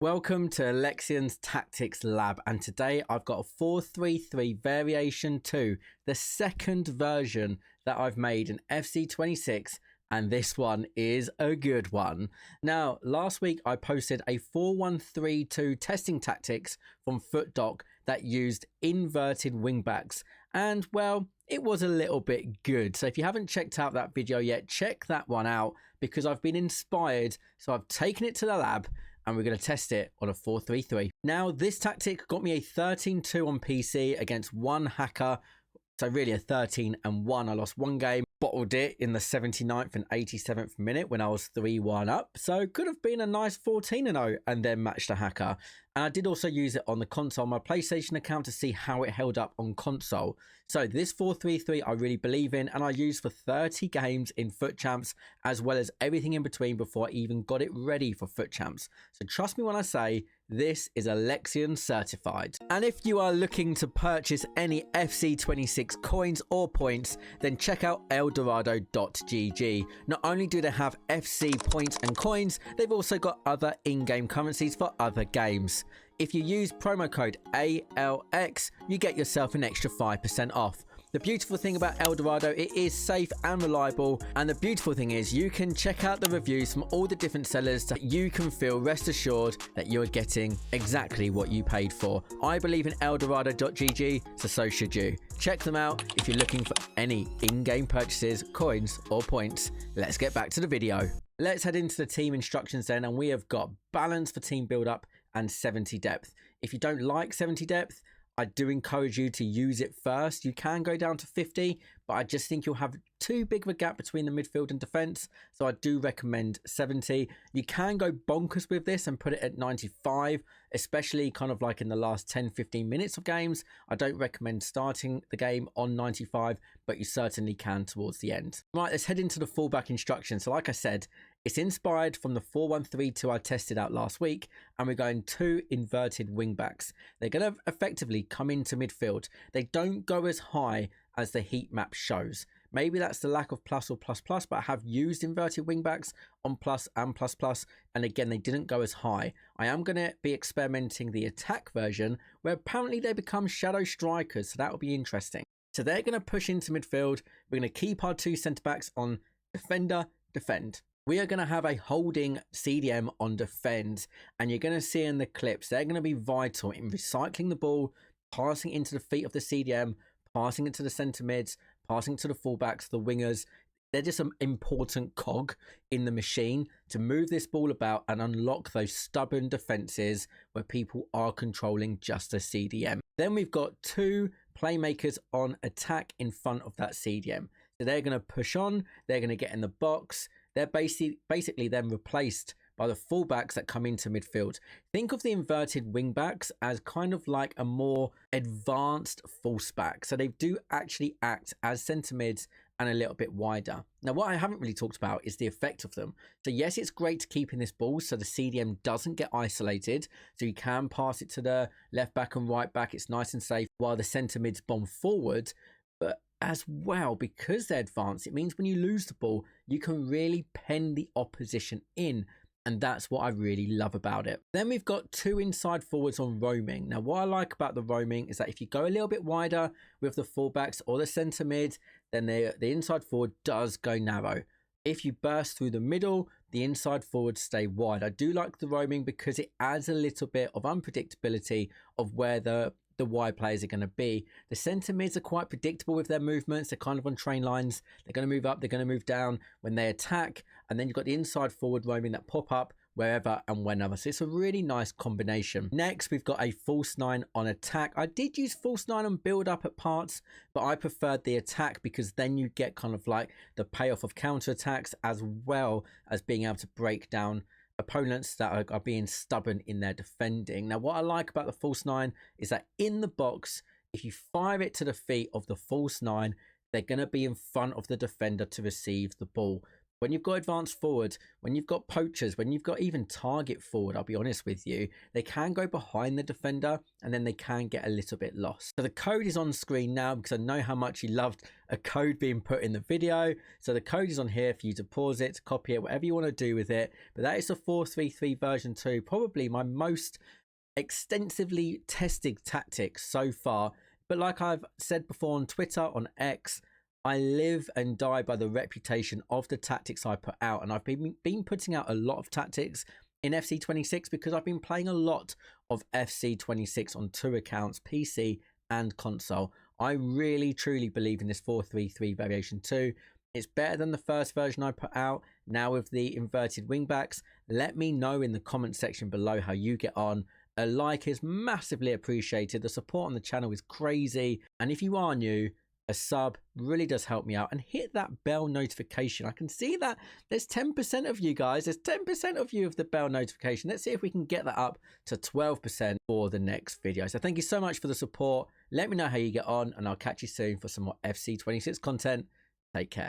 Welcome to Alexion's Tactics Lab, and today I've got a 4-3-3 variation 2, the second version that I've made in FC26, and this one is a good one. Now, last week I posted a 4-1-3-2 testing tactics from FootDoc that used inverted wingbacks, and well, it was a little bit good. So if you haven't checked out that video yet, check that one out because I've been inspired, so I've taken it to the lab and we're going to test it on a 4-3-3. Now, this tactic got me a 13-2 on PC against one hacker. So really a 13-1. I lost one game, bottled it in the 79th and 87th minute when I was 3-1 up. So could have been a nice 14-0 and then matched a hacker. And I did also use it on the console, my PlayStation account, to see how it held up on console. So this 4-3-3 I really believe in, and I used for 30 games in Foot Champs, as well as everything in between before I even got it ready for Foot Champs. So trust me when I say this is Alexion certified. And if you are looking to purchase any FC26 coins or points, then check out eldorado.gg. Not only do they have FC points and coins, they've also got other in-game currencies for other games. If you use promo code ALX, you get yourself an extra 5% off. The beautiful thing about Eldorado, it is safe and reliable, and the beautiful thing is you can check out the reviews from all the different sellers so you can feel rest assured that you're getting exactly what you paid for. I believe in eldorado.gg, so should you. Check them out if you're looking for any in-game purchases, coins or points. Let's get back to the video. Let's head into the team instructions then, and we have got balance for team build-up and 70 depth. If you don't like 70 depth, I do encourage you to use it first. You can go down to 50, but I just think you'll have too big of a gap between the midfield and defense. So I do recommend 70. You can go bonkers with this and put it at 95, especially kind of like in the last 10-15 minutes of games. I don't recommend starting the game on 95, but you certainly can towards the end. Right, let's head into the fullback instructions. So like I said, it's inspired from the 4-1-3-2 I tested out last week, and we're going 2 inverted wingbacks. They're going to effectively come into midfield. They don't go as high as the heat map shows. Maybe that's the lack of plus or plus plus, but I have used inverted wingbacks on plus and plus plus, and again, they didn't go as high. I am going to be experimenting the attack version, where apparently they become shadow strikers, so that will be interesting. So they're going to push into midfield. We're going to keep our 2 centre-backs on defender, defend. We are going to have a holding CDM on defend, and you're going to see in the clips, they're going to be vital in recycling the ball, passing into the feet of the CDM, passing it to the centre mids, passing it to the fullbacks, the wingers. They're just an important cog in the machine to move this ball about and unlock those stubborn defences where people are controlling just a CDM. Then we've got 2 playmakers on attack in front of that CDM. So they're going to push on, they're going to get in the box. They're basically then replaced by the fullbacks that come into midfield. Think of the inverted wingbacks as kind of like a more advanced fullback. So they do actually act as centre mids and a little bit wider. Now, what I haven't really talked about is the effect of them. So yes, it's great to keep in this ball so the CDM doesn't get isolated. So you can pass it to the left back and right back. It's nice and safe while the centre mids bomb forward. But as well, because they're advanced, it means when you lose the ball, you can really pen the opposition in. And that's what I really love about it. Then we've got 2 inside forwards on roaming. Now, what I like about the roaming is that if you go a little bit wider with the fullbacks or the centre mid, then the inside forward does go narrow. If you burst through the middle, the inside forwards stay wide. I do like the roaming because it adds a little bit of unpredictability of where the wide players are going to be. The centre mids are quite predictable with their movements. They're kind of on train lines. They're going to move up, they're going to move down when they attack. And then you've got the inside forward roaming that pop up wherever and whenever. So it's a really nice combination. Next, we've got a false 9 on attack. I did use false 9 on build up at parts, but I preferred the attack because then you get kind of like the payoff of counter attacks as well as being able to break down opponents that are being stubborn in their defending. Now, what I like about the false 9 is that in the box, if you fire it to the feet of the false 9, they're going to be in front of the defender to receive the ball. when you've got advanced forward, when you've got poachers, when you've got even target forward, I'll be honest with you, they can go behind the defender and then they can get a little bit lost. So the code is on screen now because I know how much you loved a code being put in the video. So the code is on here for you to pause it, to copy it, whatever you want to do with it. But that is the 433 version 2, probably my most extensively tested tactic so far. But like I've said before on Twitter, on X, I live and die by the reputation of the tactics I put out. And I've been putting out a lot of tactics in FC26 because I've been playing a lot of FC26 on 2 accounts, PC and console. I really, truly believe in this 433 variation 2. It's better than the first version I put out. Now with the inverted wingbacks, let me know in the comment section below how you get on. A like is massively appreciated. The support on the channel is crazy. And if you are new, a sub really does help me out, and hit that bell notification. I can see that there's 10% of you guys. There's 10% of you of the bell notification. Let's see if we can get that up to 12% for the next video. So thank you so much for the support. Let me know how you get on, and I'll catch you soon for some more FC26 content. Take care.